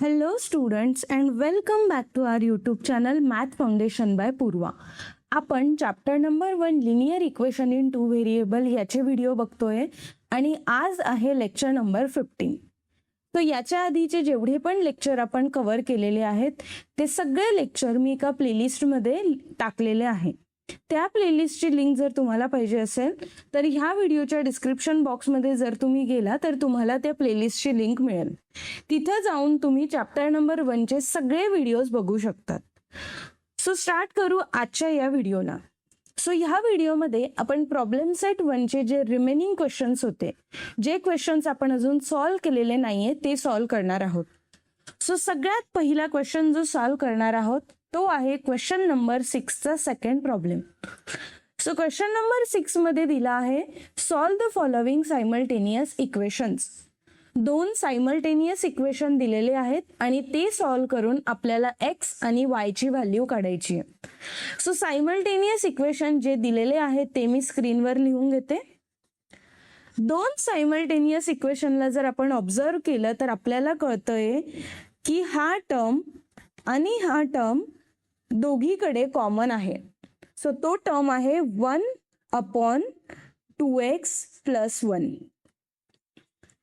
Hello students and welcome back to our YouTube channel Math Foundation by Purva. आपण chapter number 1 linear equation in two variable याचे video बघतोय आणि आज आहे lecture number 15. तर याच्या आधीचे जेवढे पण लेक्चर आपण कव्हर केलेले आहेत ते सगळे लेक्चर मी एका प्लेलिस्टमध्ये टाकलेले आहे. त्या प्लेलिस्टची लिंक जर तुम्हाला पाहिजे असेल तर ह्या व्हिडिओच्या डिस्क्रिप्शन बॉक्समध्ये जर तुम्ही गेला तर तुम्हाला त्या प्लेलिस्टची लिंक मिळेल. तिथं जाऊन तुम्ही चॅप्टर नंबर 1 चे सगळे व्हिडिओज बघू शकतात. सो स्टार्ट करू आजच्या या व्हिडिओला. सो ह्या व्हिडिओमध्ये आपण प्रॉब्लेम सेट 1 चे जे रिमेनिंग क्वेश्चन्स होते, जे क्वेश्चन्स आपण अजून सॉल्व्ह केलेले नाहीये ते सॉल्व्ह करणार आहोत. सो सगळ्यात पहिला क्वेश्चन जो सॉल्व्ह करणार आहोत तो आहे क्वेश्चन नंबर 6 चा second problem. So question number 6 मध्ये दिला आहे solve the following simultaneous equations. दोन सायमल्टेनियस इक्वेशन दिलेले आहेत आणि ते सॉल्व्ह करून आपल्याला एक्स आणि वाय ची व्हॅल्यू काढायची आहे. सो सायमल्टेनियस इक्वेशन जे दिलेले आहेत ते मी स्क्रीनवर लिहून घेते. दोन सायमल्टेनियस इक्वेशनला जर आपण ऑब्झर्व केलं तर आपल्याला कळतंय की हा टर्म आणि हा टर्म दोघीकडे कॉमन आहे. सो तो टर्म आहे 1/2x + 1.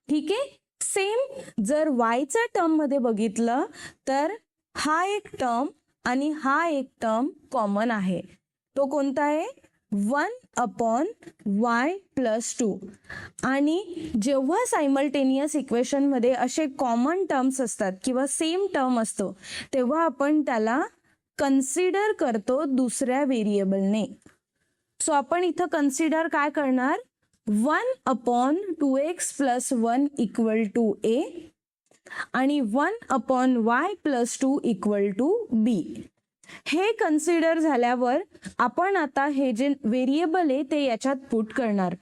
ठीक आहे. सेम जर वायच्या टर्म मध्ये बघितलं तर हा एक टर्म आणि हा एक टर्म कॉमन आहे. तो कोणता आहे 1/y + 2. आणि जेव्हा सायमल्टेनियस इक्वेशन मध्ये असे कॉमन टर्म्स असतात किंवा सेम टर्म असतो तेव्हा आपण त्याला कन्सिडर करतो दुसऱ्या व्हेरिएबलने. सो आपण इथं कन्सिडर काय करणार 1/2x + 1 = a आणि 1/y + 2 = b. हे कन्सिडर झाल्यावर आपण आता हे जे व्हेरिएबल आहे ते याच्यात पुट करणार.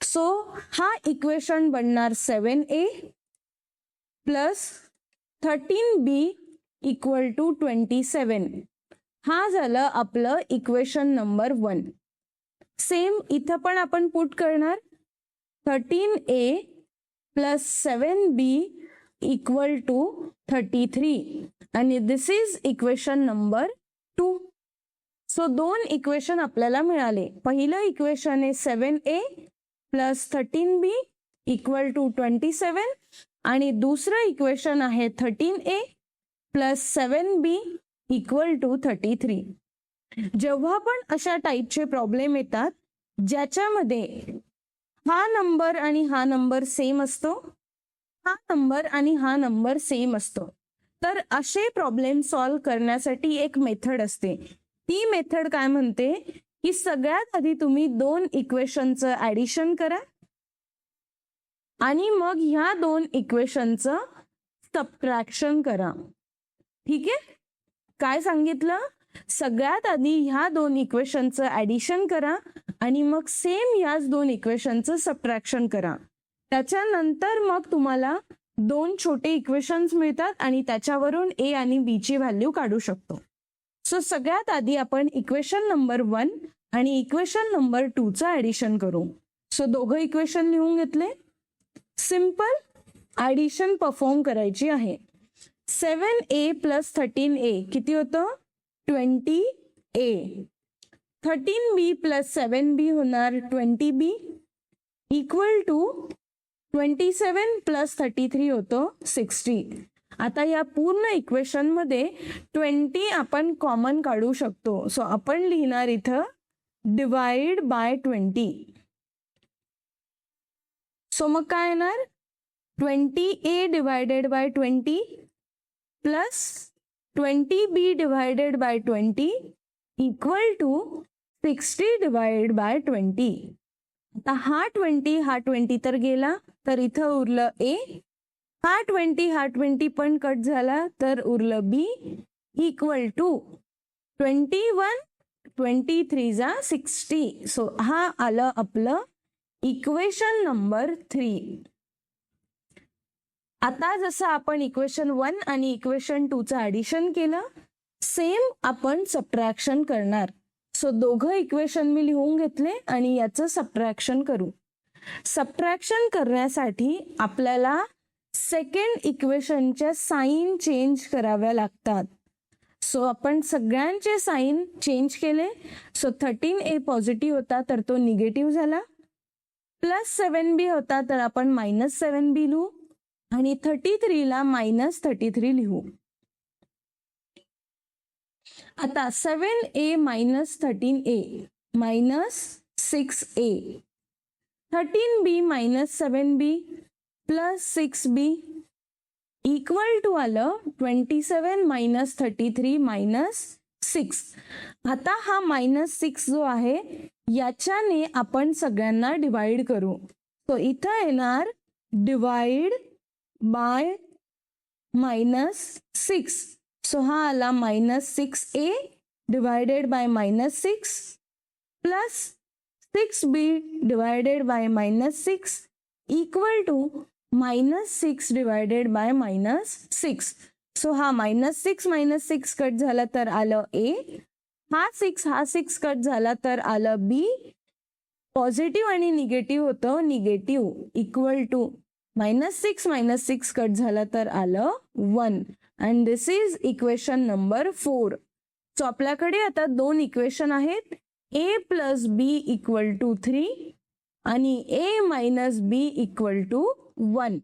सो हा इक्वेशन बनणार 7a + 13b = 27. हा झालं आपलं इक्वेशन नंबर 1. सेम इथं पण आपण पुट करणार 13a + 7b = 33 आणि दिस इज इक्वेशन नंबर 2. सो दोन इक्वेशन आपल्याला मिळाले. पहिलं इक्वेशन आहे 7a + 13b = 27 आणि दुसरं इक्वेशन आहे 13a + 7b = 33. जेव्हा पण अशा टाईपचे प्रॉब्लेम येतात ज्याच्यामध्ये हा नंबर आणि हा नंबर सेम असतो, हा नंबर आणि हा नंबर सेम असतो, तर असे प्रॉब्लेम सॉल्व्ह करण्यासाठी एक मेथड असते. ती मेथड काय म्हणते की सगळ्यात आधी तुम्ही दोन इक्वेशनचं ऍडिशन करा आणि मग ह्या दोन इक्वेशनचं सबट्रॅक्शन करा. ठीक आहे. काय सांगितलं, सगळ्यात आधी ह्या दोन इक्वेशनचं ऍडिशन करा आणि मग सेम ह्याच दोन इक्वेशनचं सबट्रॅक्शन करा. त्याच्यानंतर मग तुम्हाला दोन छोटे इक्वेशन्स मिळतात आणि त्याच्यावरून a आणि b ची व्हॅल्यू काढू शकतो. सो सगळ्यात आधी आपण इक्वेशन नंबर 1 आणि इक्वेशन नंबर 2 चं ऍडिशन करू. सो दोघं इक्वेशन लिहून घेतले. सिंपल ऍडिशन परफॉर्म करायची आहे. 7a + 13a किती होतं 20a. 13b + 7b होणार 20b = 27 + 33 होतं 60. आता या पूर्ण इक्वेशन मध्ये 20 आपण कॉमन काढू शकतो. सो आपण लिहिणार इथं डिवाइड बाय 20. सो मग काय येणार 20a divided by 20 + 20b divided by 20 = 60 divide by 20. आता हा 20 तर गेला तर इथं उरलं a. हा 20 पण कट झाला तर उरलं b = 21 23 जा 60. सो हा आलं आपलं इक्वेशन नंबर 3. आता जसं आपण इक्वेशन 1 आणि इक्वेशन 2 चं ऍडिशन केलं सेम आपण सबट्रॅक्शन करणार. सो दोघं इक्वेशन मी लिहून घेतले आणि याचं सबट्रॅक्शन करू. सबट्रॅक्शन करण्यासाठी आपल्याला सेकंड इक्वेशनच्या साईन चेंज कराव्या लागतात. सो आपण सगळ्यांचे साईन चेंज केले. सो 13a पॉझिटिव्ह होता तर तो निगेटिव्ह झाला. +7b होता तर आपण -7b लिहू आणि 33 ला -33 लिहू. आता 7a - 13a -6a, 13b - 7b +6b equal to आलं 27 - 33 -6. आता हा -6 जो आहे याच्याने आपण सगळ्यांना डिवाइड करू. तो इथं येणार डिवाइड बाय -6. सो हा आला -6a divided by -6 plus 6b divided by -6 equal to -6 divided by -6. So हा -6 कट झाला तर आलं a. हा 6 कट झाला तर आलं b. पॉझिटिव्ह आणि निगेटिव्ह होतं निगेटिव्ह इक्वल टू -6 कट झाला तर आलं 1. And this is equation number 4. So आपल्याकडे आता दोन इक्वेशन आहेत. a plus b equal to 3 आणि a minus b equal to 1.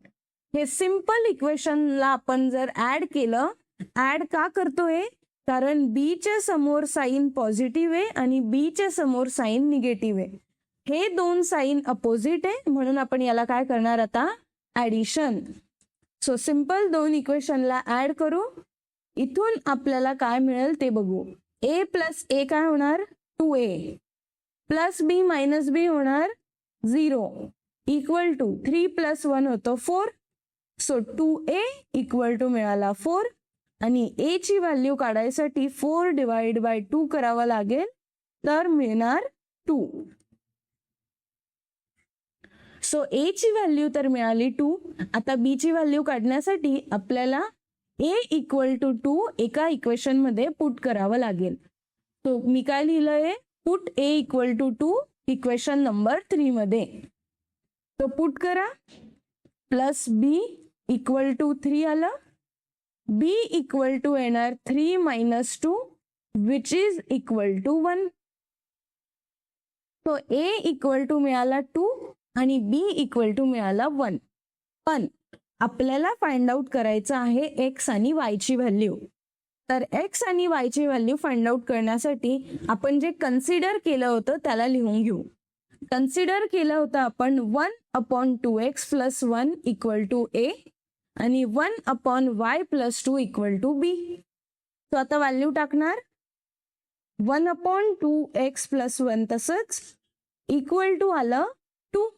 हे सिंपल इक्वेशनला आपण जर ऍड केलं, ऍड का करतोय कारण b च्या समोर साईन पॉझिटिव्ह आहे आणि b च्या समोर साईन निगेटिव्ह आहे. हे दोन साईन अपोजिट आहे म्हणून आपण याला काय करणार आता ऍडिशन. सो सिंपल दोन इक्वेशनला ऍड करू. इथून आपल्याला काय मिळेल ते बघू. a प्लस a काय होणार 2a plus b minus b होणार 0 इक्वल टू 3 + 1 होतो 4. सो 2a इक्वल टू मिळाला 4 आणि a ची व्हॅल्यू काढायसाठी 4 डिवाइड बाय 2 करावा लागेल तर मिळणार 2. सो a ची व्हॅल्यू तर मिळाली 2. आता b ची व्हॅल्यू काढण्यासाठी आपल्याला a इक्वल टू 2 एका इक्वेशन मध्ये पुट करावं लागेल. तो मी काय लिहिलंय put a equal to 2 equation number 3 मध्ये. तो पुट करा. प्लस b इक्वल टू 3 आलं. b इक्वल टू येणार 3 - 2 विच इज इक्वल टू 1. तो a इक्वल टू मिळाला 2 आणि b इक्वल टू मिळाला 1. पण आपल्याला फाइंड आउट करायचं आहे x आणि y ची व्हॅल्यू. तर x आणि y ची व्हॅल्यू फाइंड आउट करण्यासाठी आपण जे कन्सिडर केलं होतं त्याला लिहून घेऊ. कन्सिडर केलं होतं आपण 1/2x + 1 इक्वल टू a आणि 1/y + 2 इक्वल टू b. तो आता व्हॅल्यू टाकणार 1/2x + 1 तसंच इक्वल टू आलं 2.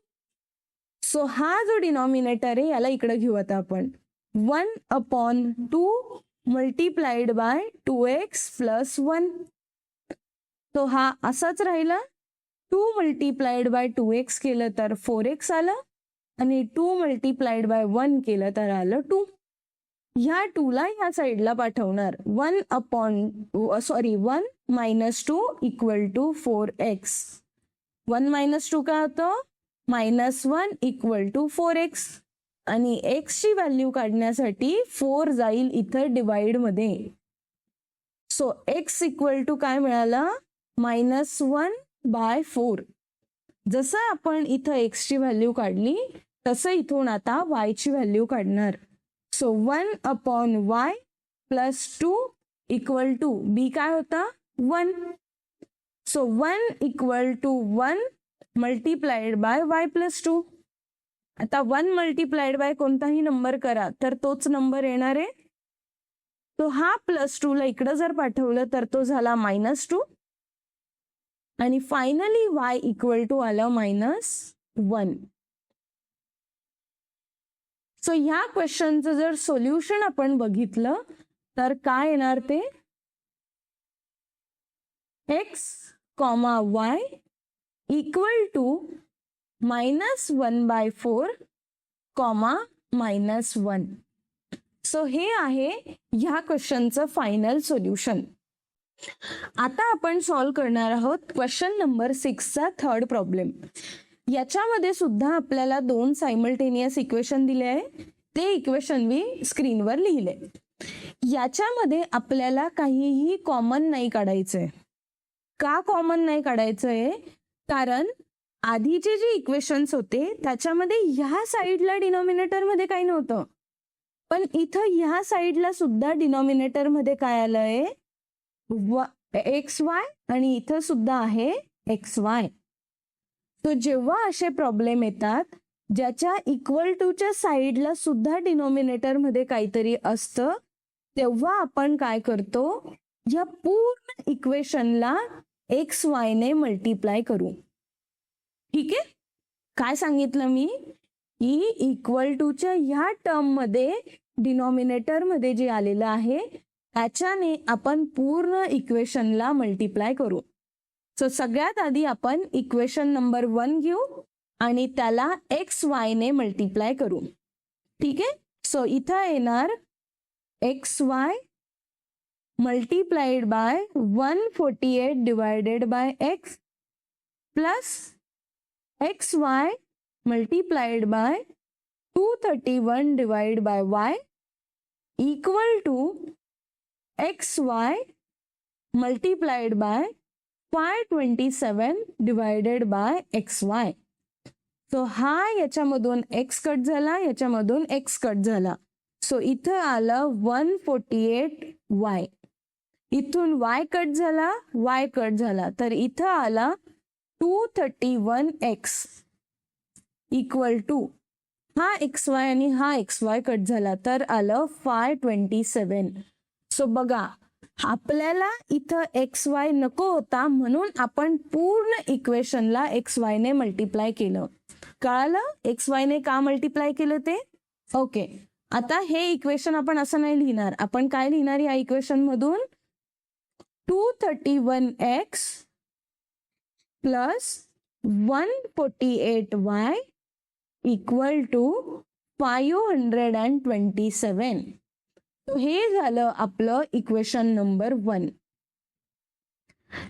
सो हा जो डिनॉमिनेटर आहे याला इकडे घेऊ आता आपण. 1/2 मल्टिप्लाइड बाय 2x + 1. तो हा असाच राहिला. 2 मल्टिप्लाइड बाय 2x केलं तर 4x आलं आणि 2 मल्टिप्लाइड बाय 1 केलं तर आलं 2. ह्या 2 ला ह्या साईडला पाठवणार. 1 - 2 इक्वल टू 4x. 1 - 2 काय होतं -1 इक्वल टू 4x आणि x ची व्हॅल्यू काढण्यासाठी 4 जाईल इथं डिवाइड मध्ये. सो x इक्वल टू काय मिळालं -1/4. जसं आपण इथं x ची व्हॅल्यू काढली तसं इथून आता y ची व्हॅल्यू काढणार. So 1/y + 2 equal to b काय होता 1. So 1 equal to 1 multiplied by y + 2. आता 1 मल्टिप्लाइड बाय कोणताही नंबर करा तर तोच नंबर येणार आहे. तो हा +2 ला इकडं जर पाठवलं तर तो झाला -2 आणि फायनली y इक्वल टू आलं -1. सो ह्या क्वेश्चनचं जर सोल्युशन आपण बघितलं तर काय येणार ते x, y equal to -1/4, -1. So हे आहे ह्या क्वेश्चनचं फायनल सोल्युशन. आता आपण सॉल्व्ह करणार आहोत क्वेश्चन नंबर 6चा थर्ड प्रॉब्लेम. याच्यामध्ये सुद्धा आपल्याला दोन सायमल्टेनियस इक्वेशन दिले आहे. ते इक्वेशन मी स्क्रीनवर लिहिले. याच्यामध्ये आपल्याला काहीही कॉमन नाही काढायचंय. का कॉमन नाही काढायचंय? कारण आधीचे जे इक्वेशन्स होते त्याच्यामध्ये ह्या साईडला डिनॉमिनेटर मध्ये काही नव्हतं, पण इथं ह्या साईडला सुद्धा डिनॉमिनेटर मध्ये काय आलंय? एक्स वाय, आणि इथं सुद्धा आहे एक्स वाय. तो जेव्हा असे प्रॉब्लेम येतात ज्याच्या इक्वल टूच्या साईडला सुद्धा डिनॉमिनेटर मध्ये काहीतरी असतं, तेव्हा आपण काय करतो? या पूर्ण इक्वेशनला एक्स वाय ने मल्टिप्लाय करू. ठीक आहे. काय सांगितलं मी? की इक्वल टूच्या ह्या टर्म मध्ये डिनॉमिनेटर मध्ये जे आलेलं आहे त्याच्याने आपण पूर्ण इक्वेशनला मल्टिप्लाय करू. सो सगळ्यात आधी आपण इक्वेशन नंबर 1 घेऊ आणि त्याला एक्स वाय ने मल्टिप्लाय करू. ठीक आहे. सो इथं येणार x y multiplied by 148 divided by x plus x y multiplied by 231 divide by y equal to x y multiplied by 527 divided by x y. So हा याच्यामधून एक्स कट झाला, याच्यामधून एक्स कट झाला. So इथं आलं 148 Y. इथून Y cut झाला, Y cut झाला, तर इथं आला 231 एक्स इक्वल टू हा एक्स वाय आणि हा एक्स वाय कट झाला, तर आलं 527. सो बघा, आपल्याला इथं एक्स वाय नको होता म्हणून आपण पूर्ण इक्वेशनला एक्स वाय ने मल्टिप्लाय केलं. कळालं एक्स वाय ने का मल्टिप्लाय केलं ते? ओके. आता हे इक्वेशन आपण असं नाही लिहिणार. आपण काय लिहिणार या इक्वेशन मधून? 231 x plus 148 y equal to 527. हे झालं आपलं इक्वेशन नंबर 1.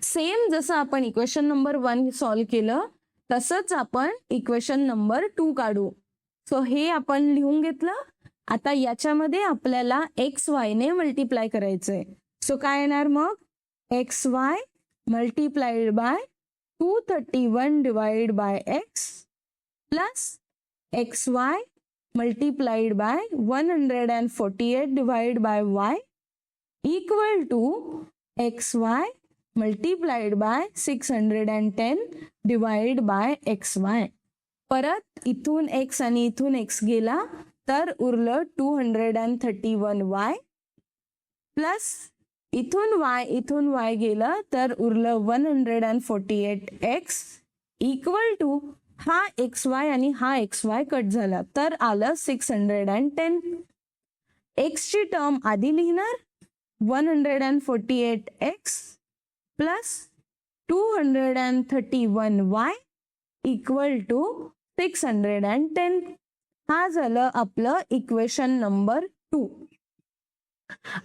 सेम जसं आपण इक्वेशन नंबर 1 सॉल्व केलं तसंच आपण इक्वेशन नंबर 2 काढू. सो हे आपण लिहून घेतलं. आता याच्यामध्ये आपल्याला एक्स वाय ने मल्टिप्लाय करायचंय. सो काय येणार मग? X y multiplied by 231 divide bye x plus x Y multiplied by 148 divided by y equal to xy multiplied by 610 divided by xy. परत इथून x आणि इथून x गेला तर उरलं 231y प्लस इथून y गेलं तर उरलं 148x इक्वल टू हा एक्स वाय आणि हा एक्स वाय कट झाला तर आलं 610. एक्स ची टर्म आधी लिहिणार 148x plus 231y equal to 610. हा झालं आपलं इक्वेशन नंबर 2.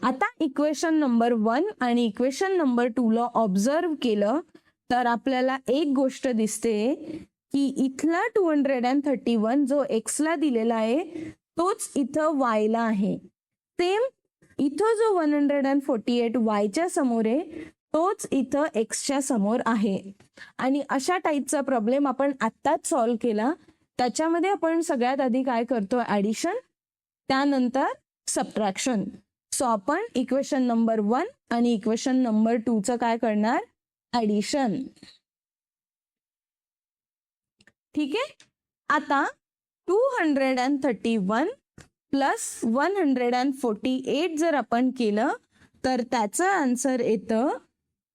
आता इक्वेशन नंबर 1 आणि इक्वेशन नंबर 2 ला ऑब्झर्व केलं तर आपल्याला एक गोष्ट दिसते की इथला 231 जो एक्स ला दिलेला आहे तोच इथं वाय ला आहे. सेम इथं जो 148 वायच्या समोर आहे तोच इथं एक्सच्या समोर आहे. आणि अशा टाईपचा प्रॉब्लेम आपण आत्ताच सॉल्व्ह केला. त्याच्यामध्ये आपण सगळ्यात आधी काय करतो? ऍडिशन, त्यानंतर सबट्रॅक्शन. सो आपण इक्वेशन नंबर 1 आणि इक्वेशन नंबर 2 चं काय करणार? ऍडिशन. ठीक आहे. आता 231 प्लस 148 जर आपण केलं तर त्याचं आन्सर येतं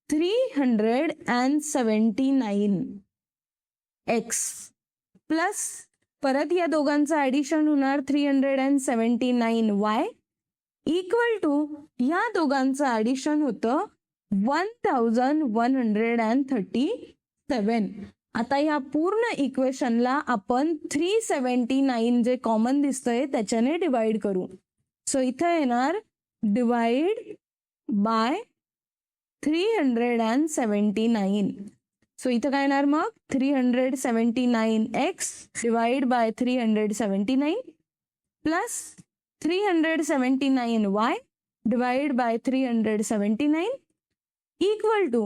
379 एक्स प्लस परत या दोघांचं ऍडिशन होणार 379 वाय इक्वल टू या दोघांचं ऍडिशन होतं 1137. आता या पूर्ण इक्वेशनला आपण 379 जे कॉमन दिसतंय त्याच्याने डिवाइड करू. सो इथं येणार डिवाइड बाय 379. सो इथं काय येणार मग? 379x divide by 379 plus 379y divide by 379 equal to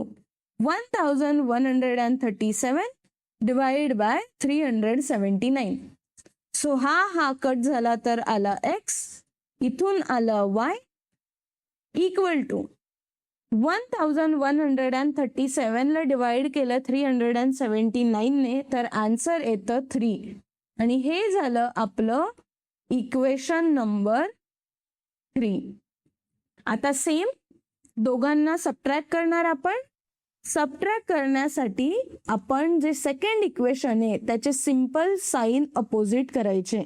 1137 divide by 379. So हा कट झाला तर आला x, इथून आला y इक्वल टू 1137 ला डिवाइड केलं 379 ने तर आन्सर येतं 3. आणि हे झालं आपलं इक्वेशन नंबर 3. आता सेम दोघांना सबट्रॅक्ट करणार आपण. सबट्रॅक्ट करण्यासाठी आपण जे सेकंड इक्वेशन आहे त्याचे सिंपल साइन अपोजिट करायचे.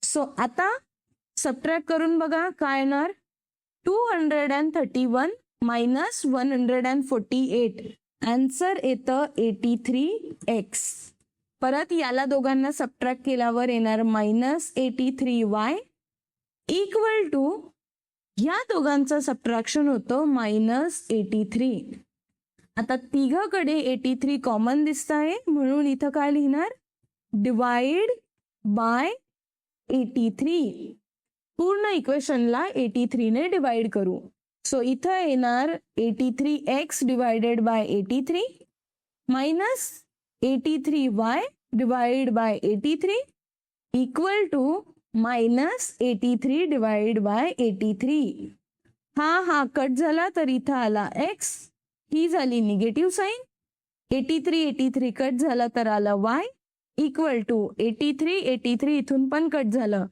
सो आता सबट्रॅक्ट करून बघा काय येणार. 231 मायनस 148 आन्सर येतं 83x. परत याला दोघांना सबट्रॅक्ट केल्यावर येणार मायनस 83y इक्वल टू या दोघांचं सबट्रॅक्शन होतं मायनस 83. आता तिघाकडे 83 कॉमन दिसत आहे म्हणून इथं काय लिहिणार डिवाइड बाय 83. पूर्ण इक्वेशनला 83 ने डिवाइड करू. सो इथं येणार 83x divided by 83 minus 83y divide by 83 equal to minus 83 divide by 83. हा कट झाला तर इथं आला x, ही झाली निगेटिव्ह साईन. 83 कट झाला तर आला y इक्वल टू 83 इथून पण कट झालं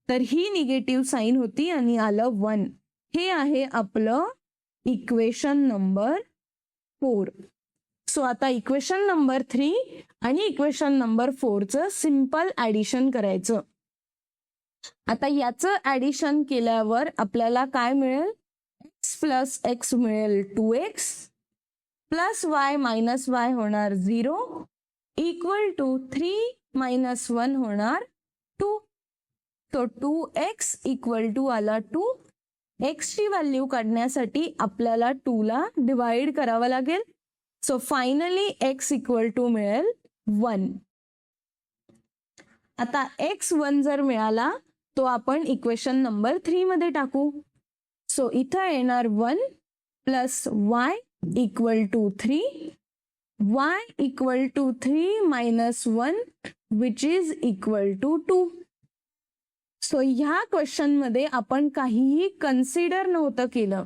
तर ही निगेटिव्ह साईन होती आणि आलं 1. हे आहे आपलं इक्वेशन नंबर 4. सो आता इक्वेशन नंबर 3 आणि इक्वेशन नंबर 4चं सिंपल ॲडिशन करायचं. आता याचं ॲडिशन केल्यावर आपल्याला काय मिळेल x प्लस x मिळेल 2x plus y minus y होणार 0 इक्वल टू 3 मायनस 1 होणार 2. तो 2x इक्वल टू आला 2. x ची व्हॅल्यू काढण्यासाठी आपल्याला 2 ला डिवाइड करावं लागेल. So finally x equal to मिळेल 1. आता x 1 जर मिळाला तो आपण इक्वेशन नंबर 3 मध्ये टाकू. सो इथं येणार 1 plus y equal to 3 y equal to 3 minus 1 which is equal to 2. So ह्या क्वेश्चन मध्ये आपण काहीही कन्सिडर नव्हतं केलं.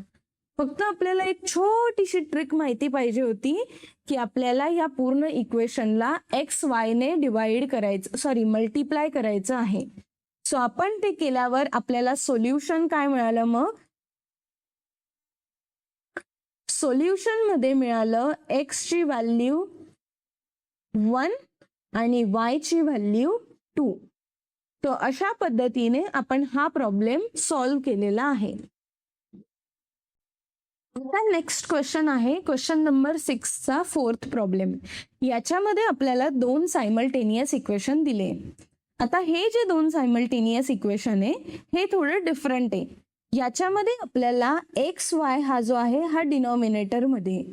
फक्त आपल्याला एक छोटीशी ट्रिक माहिती पाहिजे होती की आपल्याला या पूर्ण इक्वेशनला XY ने डिवाइड करायचं मल्टिप्लाय करायचं आहे. सो आपण ते केल्यावर आपल्याला सोल्युशन काय मिळालं. मग सोल्युशन मध्ये मिळालं x ची व्हॅल्यू 1 आणि y ची व्हॅल्यू 2. तो अशा पद्धतीने आपण हा प्रॉब्लेम सॉल्व्ह केलेला आहे. आता नेक्स्ट क्वेश्चन आहे क्वेश्चन नंबर 6चा 4th प्रॉब्लेम. याच्यामध्ये आपल्याला 2 सायमल्टेनियस इक्वेशन दिले. आता हे जे 2 सायमल्टेनियस इक्वेशन आहे हे थोडं डिफरंट आहे. याच्यामध्ये आपल्याला XY हा जो आहे हा डिनॉमिनेटर मध्ये,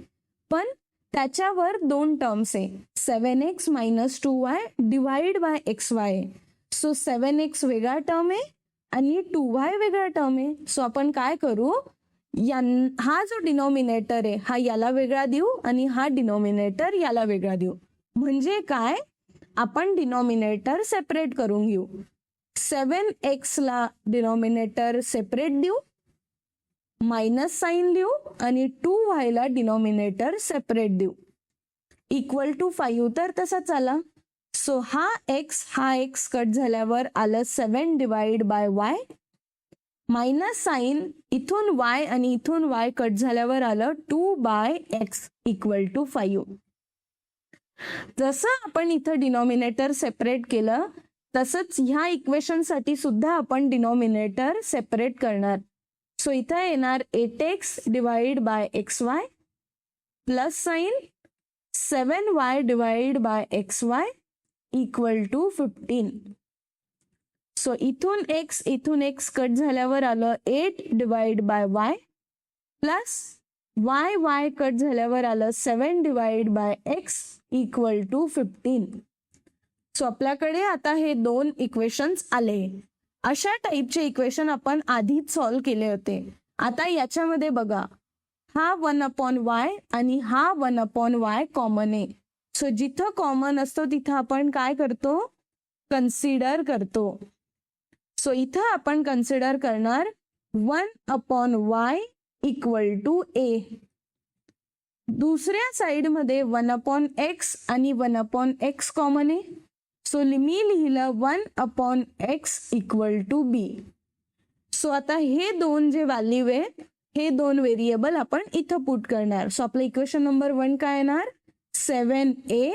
पण त्याच्यावर 2 टर्म्स आहे 7x minus 2y divide by XY. So 7x वेगळा टर्म आहे आणि 2y वेगळा टर्म आहे. सो आपण काय करू हा जो डिनॉमिनेटर आहे हा याला वेगळा देऊ आणि हा डिनॉमिनेटर याला वेगळा देऊ. म्हणजे काय आपण डिनॉमिनेटर सेपरेट करून घेऊ. 7x ला डिनॉमिनेटर सेपरेट देऊ, मायनस साइन देऊ आणि 2y ला डिनॉमिनेटर सेपरेट देऊ. इक्वल टू 5 तर तसाच आला. सो हा x कट झाल्यावर आलं 7 divide by y minus sign इथून y आणि इथून y कट झाल्यावर आलं 2 बाय x इक्वल टू 5. जसं आपण इथं डिनॉमिनेटर सेपरेट केलं तसंच ह्या इक्वेशन साठी सुद्धा आपण डिनॉमिनेटर सेपरेट करणार. सो इथं येणार 8x divide by xy plus sign 7y divide by xy equal to 15. So इथून x कट झाल्यावर आलं 8 divide by y plus y cut झाल्यावर आलं 7 divide by x equal to 15. So आपल्याकडे आता हे दोन इक्वेशन्स आले. अशा टाईपचे इक्वेशन आपण आधीच सॉल्व्ह केले होते. आता याच्यामध्ये बघा, हा 1/y आणि हा 1/y कॉमन आहे. सो जिथं कॉमन असतो तिथं आपण काय करतो, कन्सिडर करतो. सो इथं आपण कन्सिडर करणार 1/y इक्वल टू a. दुसऱ्या साइडमध्ये 1/x आणि 1/x कॉमन आहे. सो मी लिहिलं 1/x equal to b. So आता हे दोन जे व्हॅल्यू आहे हे दोन व्हेरिएबल आपण इथं पुट करणार. सो आपलं इक्वेशन नंबर 1 काय येणार, 7a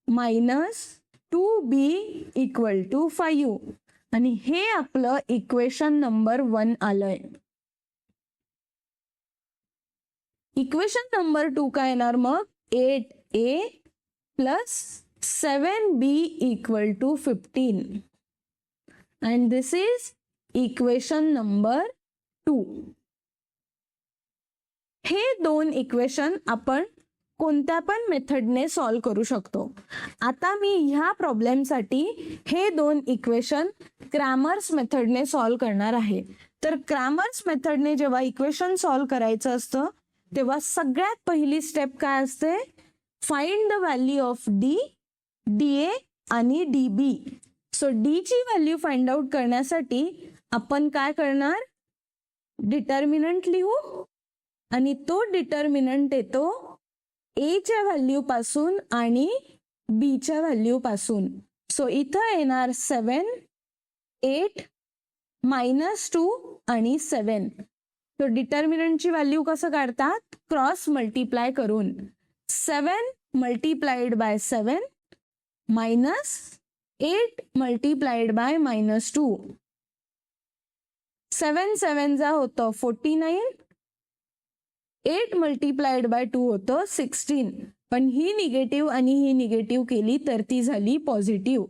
minus 2b equal to 5. आणि हे आपलं इक्वेशन नंबर 1 आलंय. इक्वेशन नंबर 2 काय येणार मग, 8a plus 7b equal to 15. And this is equation number 2. हे दोन इक्वेशन आपण कोणत्या पण मेथडने सॉल्व्ह करू शकतो. आता मी ह्या प्रॉब्लेमसाठी हे दोन इक्वेशन क्रॅमर्स मेथडने सॉल्व्ह करणार आहे. तर क्रॅमर्स मेथडने जेव्हा इक्वेशन सॉल्व्ह करायचं असतं तेव्हा सगळ्यात पहिली स्टेप काय असते, find the value of D, DA आणि डीबी. सो डी ची व्हॅल्यू फाइंड आउट करण्यासाठी आपण काय करणार, डिटर्मिनंट लिहू आणि तो डिटर्मिनंट येतो ए च्या व्हॅल्यू पासून आणि बी च्या व्हॅल्यू पासून. सो इथं येणार 7, 8 मायनस 2 आणि 7. तो डिटर्मिनंटची व्हॅल्यू कसं काढतात, क्रॉस मल्टिप्लाय करून. 7 multiplied by 7 minus 8 multiplied bye minus 2. 7 7 जा होतं 49, 8 मल्टिप्लाइड बाय 2 होतं 16. पण ही निगेटिव्ह आणि ही निगेटिव्ह केली तर ती झाली पॉझिटिव्ह.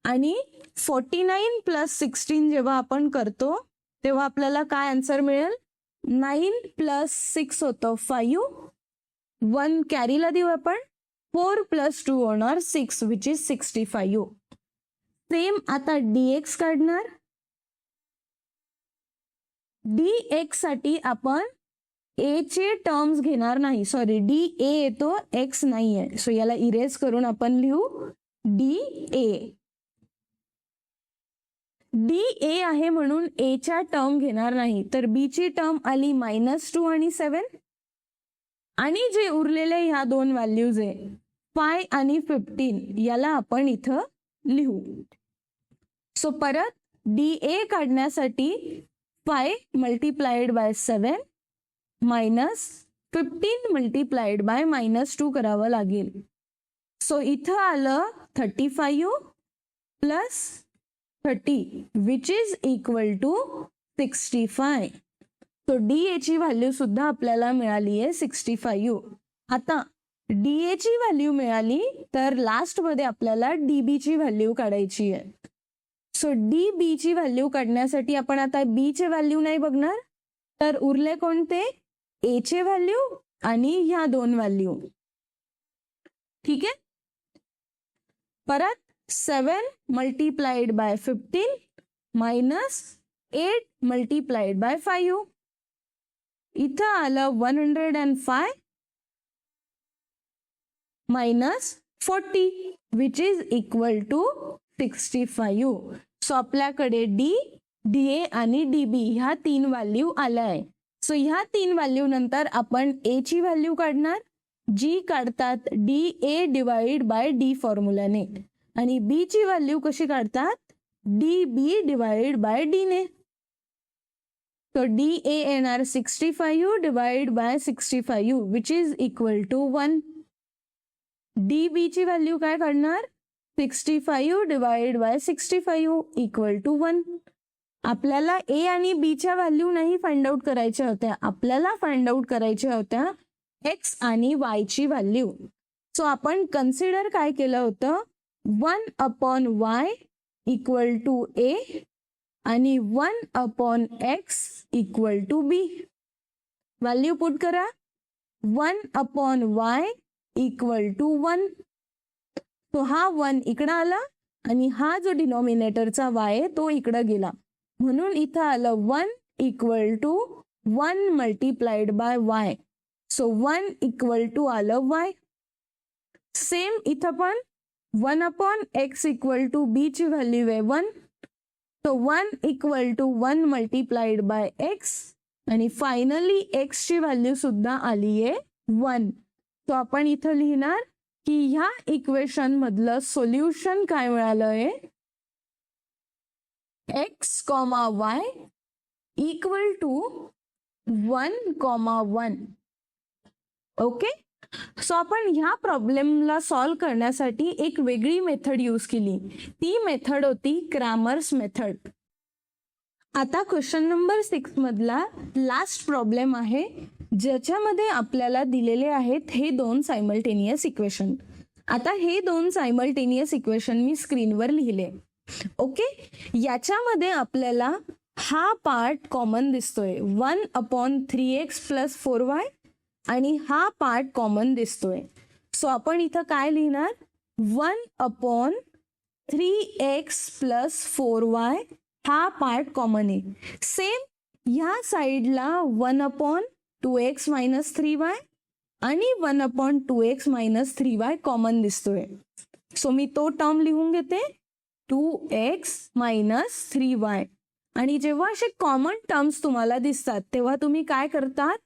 आणि 49 प्लस 16 जेव्हा आपण करतो तेव्हा आपल्याला काय आन्सर मिळेल, 9 प्लस 6 होतं 5, 1 कॅरीला देऊ आपण, 4 प्लस 2 होणार 6 विच इज 65. सेम आता dx काढणार. dx साठी आपण a चे टर्म्स घेणार नाही, सॉरी dA येतो, x नाही आहे. सो याला इरेज करून आपण लिहू dA. dA आहे म्हणून a च्या टर्म घेणार नाही, तर b ची टर्म आली -2 आणि 7. आणि जे उरलेले ह्या दोन व्हॅल्यूज आहे 5 आणि 15, याला आपण इथं लिहू. सो परत dA काढण्यासाठी 5 multiplied by 7 minus 15 multiplied by -2 करावं लागेल. सो इथं आलं 35 plus 30 which is equal to 65. तो डीए ची व्हॅल्यू सुद्धा आपल्याला मिळाली आहे 65. आता डीए ची व्हॅल्यू मिळाली तर लास्ट मध्ये आपल्याला डीबी ची व्हॅल्यू काढायची आहे. सो डीबी ची व्हॅल्यू काढण्यासाठी आपण आता बी चे व्हॅल्यू नाही बघणार, तर उरले कोणते, ए चे व्हॅल्यू आणि ह्या दोन व्हॅल्यू. ठीक आहे. परत 7 multiplied by 15 minus 8 multiplied by 5. इथं आलं 105 minus 40 which is equal to 65. So आपल्याकडे डी, डीए आणि डीबी ह्या तीन व्हॅल्यू आल्या आहे. सो ह्या तीन व्हॅल्यू नंतर आपण ए ची व्हॅल्यू काढणार, जी काढतात डीए डिवाइड बाय डी फॉर्म्युलाने. आणि बी ची व्हॅल्यू कशी काढतात, डीबी डिवाइड बाय डी ने. तो डीए येणार 65 divide by 65 which is equal to 1. DB ची व्हॅल्यू काय काढणार, 65 डिवाइड बाय 65 इक्वल टू 1. आपल्याला ए आणि बी च्या व्हॅल्यू नाही फाइंड आउट करायच्या होत्या, आपल्याला फाइंड आउट करायच्या होत्या एक्स आणि वाय ची व्हॅल्यू. सो आपण कन्सिडर काय केलं होतं, 1/y इक्वल टू ए आणि 1/x equal to B. Value put करा, 1/y इक्वल टू 1. तो हा 1 इकडं आला आणि हा जो डिनॉमिनेटरचा y आहे तो इकडं गेला, म्हणून इथं आलं 1 equal to 1 multiplied by y. So 1 equal to आलं y. सेम इथं पण 1 upon x equal to b ची व्हॅल्यू आहे 1. तो 1 equal to 1 multiplied by x आणि फायनली x ची व्हॅल्यू सुद्धा आली आहे 1. तो आपण इथं लिहिणार की ह्या इक्वेशन मधलं सोल्युशन काय मिळालंय, x, y equal to 1, 1. Okay. So आपण ह्या प्रॉब्लेमला सॉल्व्ह करण्यासाठी एक वेगळी मेथड यूज केली. ती मेथड होती क्रॅमर्स मेथड. आता क्वेश्चन नंबर 6 मधला लास्ट प्रॉब्लेम आहे, ज्याच्यामध्ये आपल्याला दिलेले आहेत हे 2 सायमल्टेनियस इक्वेशन. आता हे 2 सायमल्टेनियस इक्वेशन मी स्क्रीनवर लिहिले. ओके. याच्यामध्ये आपल्याला हा पार्ट कॉमन दिसतोय 1 अपॉन 3x प्लस 4y आणि हा पार्ट कॉमन दिसतोय. सो आपण इथं काय लिहिणार, 1 अपॉन 3x प्लस 4y हा पार्ट कॉमन आहे. सेम ह्या साईडला 1 अपॉन 2x मायनस 3y आणि 1 upon 2x minus 3y common दिसतोय. सो मी तो टर्म लिहून घेते 2x मायनस 3y. आणि जेव्हा असे कॉमन टर्म्स तुम्हाला दिसतात तेव्हा तुम्ही काय करतात,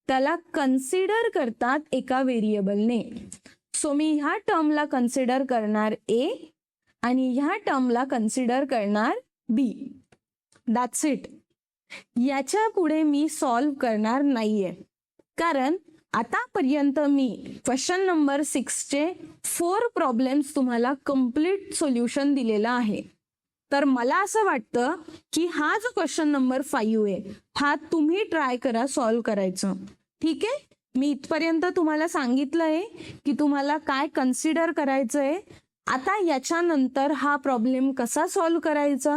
त्याला कन्सिडर करतात एका व्हेरिएबलने. सो मी ह्या टर्मला कन्सिडर करणार a आणि ह्या टर्मला कन्सिडर करणार b. That's it. याच्या पुढे मी सॉल्व्ह करणार नाहीये, कारण आतापर्यंत मी क्वेश्चन नंबर 6चे 4 प्रॉब्लेम्स तुम्हाला कम्प्लीट सोल्युशन दिलेला आहे. तर मला असं वाटतं की हा जो क्वेश्चन नंबर 5 आहे हा तुम्ही ट्राय करा सॉल्व्ह करायचं. ठीक आहे. मी इथपर्यंत तुम्हाला सांगितलं आहे की तुम्हाला काय कन्सिडर करायचं आहे. आता याच्यानंतर हा प्रॉब्लेम कसा सॉल्व्ह करायचा,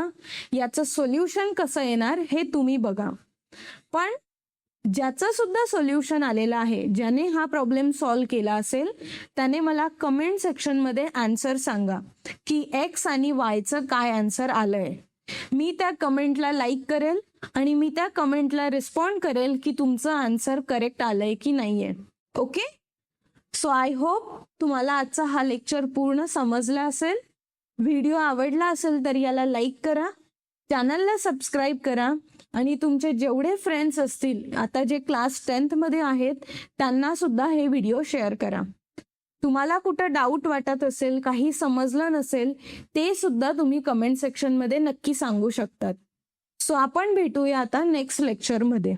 याचं सोल्युशन कसं येणार हे तुम्ही बघा. पण ज्याचं सुद्धा सोल्युशन आलेलं आहे, ज्याने हा प्रॉब्लेम सॉल्व्ह केला असेल, त्याने मला कमेंट सेक्शनमध्ये आन्सर सांगा की एक्स आणि वायचं काय आन्सर आलंय. मी त्या कमेंटला लाईक करेल आणि मी त्या कमेंटला रिस्पॉन्ड करेल की तुमचं आन्सर करेक्ट आलंय की नाहीये. ओके. सो आय होप तुम्हाला आजचा हा लेक्चर पूर्ण समजला असेल. व्हिडिओ आवडला असेल तर याला लाईक करा, चॅनलला सबस्क्राईब करा आणि तुमचे जेवढे फ्रेंड्स असतील आता जे क्लास 10th मध्ये आहेत त्यांना सुद्धा हे व्हिडिओ शेअर करा. तुम्हाला कुठं डाऊट वाटत असेल, काही समजलं नसेल, ते सुद्धा तुम्ही कमेंट सेक्शनमध्ये नक्की सांगू शकतात. सो आपण भेटूया आता नेक्स्ट लेक्चरमध्ये.